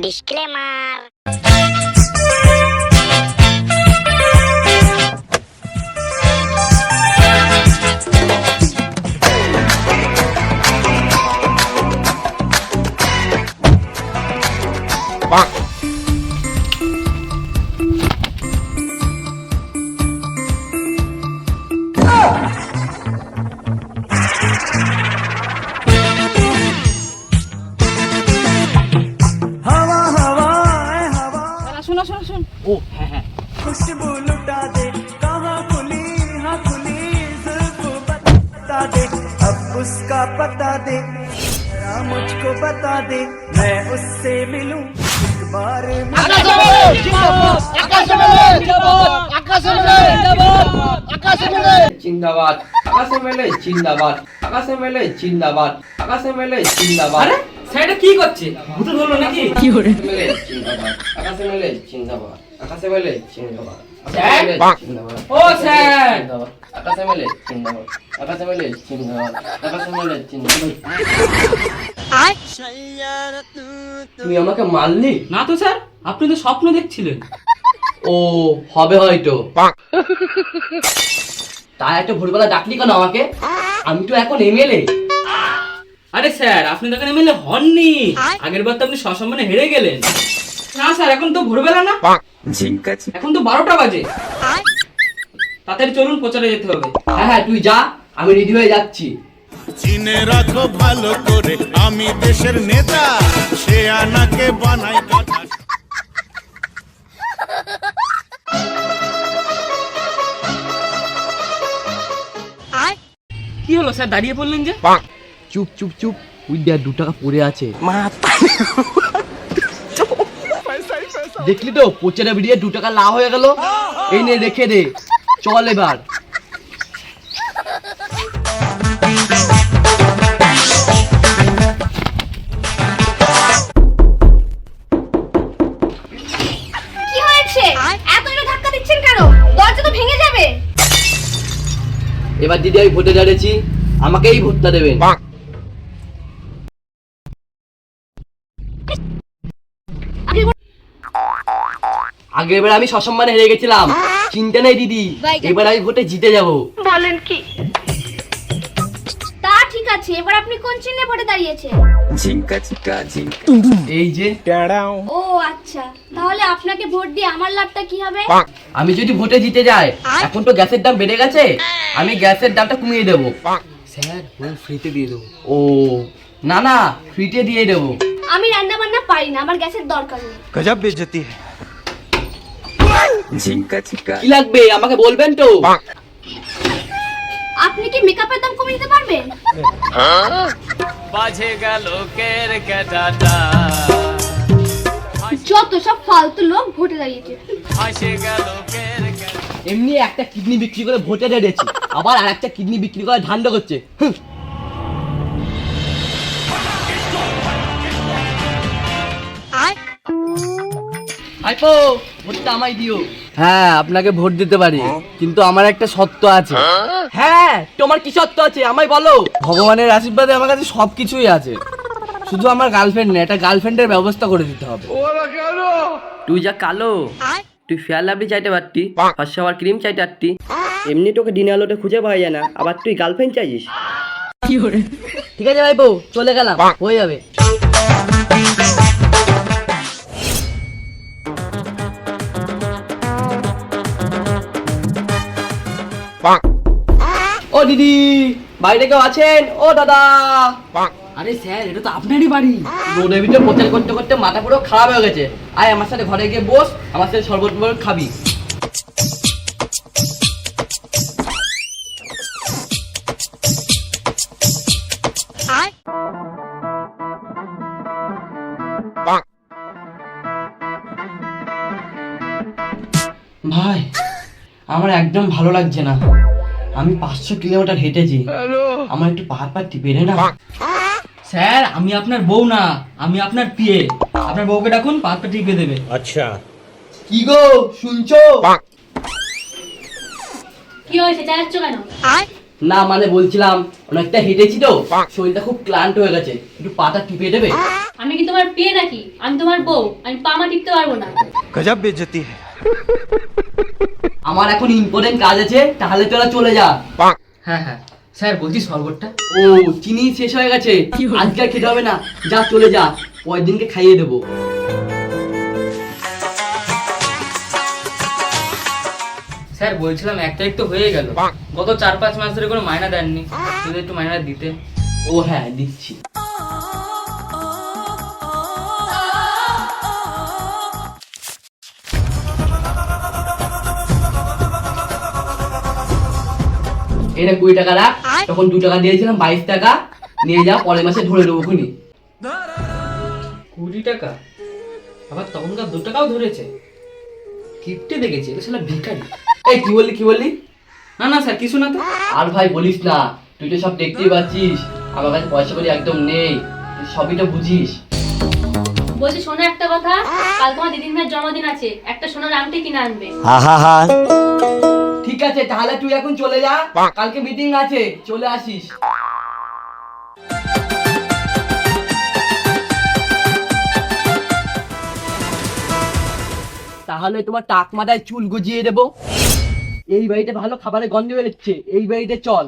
Disclaimer. ও হ্যাঁ হ্যাঁ खुशबू लुटा दे कहाँ खुली हाँ खुली जुल्फ बता दे अब उसका पता दे जरा मुझको बता दे मैं उससे मिलूं एक बार জিন্দাবাদ আকাশে মেলে জিন্দাবাদ আকাশে মেলে জিন্দাবাদ আকাশে মেলে জিন্দাবাদ আরে স্যার এটা কি করছে ভূত ধরলো নাকি কি করে মেলে জিন্দাবাদ আকাশে মেলে জিন্দাবাদ আকাশে মেলে জিন্দাবাদ স্যার? ও স্যার আকাশে মেলে জিন্দাবাদ আকাশে মেলে জিন্দাবাদ আকাশে মেলে জিন্দাবাদ তুমি আমাকে মারলি? না তো স্যার আপনি তো স্বপ্ন দেখছিলেন ও হবে হয়তো তাই একটা ভোরবেলা ডাকলি কেন আমাকে? আমি তো এখন এমএলএ। আরে স্যার আপনি তো এখানে মেলে হননি আগের বার তো আপনি সসম্মানে হেরে গেলেন না স্যার এখন তো ভোরবেলা না এখন তো 12টা বাজে তাড়াতাড়ি চলুন প্রচারে যেতে হবে হ্যাঁ হ্যাঁ তুই যা আমি রেডি হয়ে যাচ্ছি। চিনে রাখো ভালো করে আমি দেশের নেতা সে আনাকে বানাই কথা কি হলো স্যার দাঁড়িয়ে পড়লেন যে চুপ চুপ চুপ ওই দেখ 2 টাকা পড়ে আছে দেখলি তো প্রচারে বেরিয়ে 2 টাকা লাভ হয়ে গেল। এই নে রেখে দে চল এবার। কি হয়েছে এত জোরে ধাক্কা দিচ্ছেন কেন? দরজা তো ভেঙে যাবে। এবার দিদি আমি ভোটে দাঁড়িয়েছি আমাকেই ভোটটা দেবেন। আগের বার আমি সসম্মানে হেরে গেছিলাম চিন্তা নেই দিদি এবার আমি ভোটে জিতে যাব। বলেন কি? তা ঠিক আছে এবার আপনি কোন চিহ্নে ভোটে দাঁড়িয়েছেন? এই যে ও আচ্ছা তাহলে আপনাকে ভোট দিয়ে আমার লাভটা কি হবে? আমি যদি ভোটে জিতে যাই এখন তো গ্যাসের দাম বেড়ে গেছে আমি গ্যাসের দামটা কমিয়ে দেবো। স্যার ওই ফ্রিতে দিয়ে দেবো ও না না ফ্রিতে দিয়ে দেবো। আমি রান্না বান্না পারি না আমার গ্যাসের দরকার নেই। গজব বেজতি है কি লাগবে আমাকে বলবেন তো? আপনি কি মেকআপের দাম কমিয়ে দিতে পারবেন? বাজে গেল কের কেটাটা যত সব ফালতু লোক ভোটে দাঁড়িয়েছে। আসে গেল কের এমনি একটা কিডনি বিক্রি করে ভোটে দাঁড়িয়েছি আবার আর একটা কিডনি বিক্রি করে ধান্দা করছে। আইপো ভোটটা আমায় দিও। হ্যাঁ আপনাকে ভোট দিতে পারি কিন্তু আমার একটা শর্ত আছে। হ্যাঁ তোমার কি শর্ত আছে আমায় বলো। ভগবানের আশীর্বাদে আমার কাছে সবকিছুই আছে শুধু আমার গার্লফ্রেন্ড নেই একটা গার্লফ্রেন্ডের ব্যবস্থা করে দিতে হবে। তুই যা কালো তুই ফেয়ার লাভলি চাইতে পারতি ফার্স্ট আবার ক্রিম চাইতে পারতি এমনি তোকে দিনে আলোতে খুঁজে পাওয়া যায় না আবার তুই গার্লফ্রেন্ড চাইছিস। ঠিক আছে ভাইপো চলে গেলাম হয়ে যাবে। ও দিদি বাইরে কেউ আছেন? ও দাদা। আরে স্যার এটা তো আপনারই বাড়ি রোদের ভিতরে প্রচার করতে করতে মাথা পুরো খারাপ হয়ে গেছে। আয় আমার সাথে ঘরে গিয়ে বস আমার সাথে শরবত খাবি। ভাই আমার একদম ভালো লাগছে না আমি 500 কিলোমিটার হেঁটেছি আমার একটু পাহাড় পাহাড় টিপে না। স্যার আমি আপনার বউ না আমি আপনার পিএ আপনার বউকে ডাকুন পাতটা টিপে দেবে अच्छा কি গো শুনছো? কি হয়েছে চাচ্ছ কেন? না মানে বলছিলাম অনেকটা হেঁটেছি তো, শরীরটা খুব ক্লান্ত হয়ে গেছে, একটু পাটা টিপে দেবে? আমি কি তোমার বিয়ে নাকি? আমি তোমার বউ, আমি পামা টিপতে পারবো না। गजब बेइज्जती है। আমার এখন ইম্পর্টেন্ট কাজ আছে, তাহলে তোরা চলে যা। হ্যাঁ হ্যাঁ স্যার, বলছি শরবতটা। ও, চিনি শেষ হয়ে গেছে, আজকে আর খেতে হবে না, যা চলে যা, পরের দিনকে খাইয়ে দেবো। স্যার বলছিলাম 1 তারিখ তো হয়ে গেল, গত 4-5 মাস ধরে কোনো মাইনা দেননি, যদি একটু মাইনা দিতে। ও হ্যাঁ, দিচ্ছি। এটা 20 টাকা রাখ, তখন 2 টাকা দিয়েছিলাম, 22 টাকা নিয়ে যা, পরের মাসে ধরে দেবো খুনি। 20 টাকা? আবার তখনকার 2 টাকাও ধরেছে। কিপটে দেখেছি, এটা শালা ভিখারি। এই কি বললি? না না স্যার, কিছু না তো। আর ভাই বলিস না, তুই তো সব দেখতেই পাচ্ছিস, আমার কাছে পয়সা করি একদম নেই, তুই সবই তো বুঝিস। বলছি শোনো একটা কথা, কাল তোমার দিদির মেয়ের জন্মদিন আছে, একটা সোনার আংটি কিনে আনবে। ঠিক আছে, তাহলে তুই এখন চলে যা, কালকে মিটিং আছে, চলে আসিস। তাহলে তোমার টাক মাথায় চুল গজিয়ে দেবো। এই বাড়িতে ভালো খাবারের গন্ধ বেরোচ্ছে, এই বাড়িতে চল।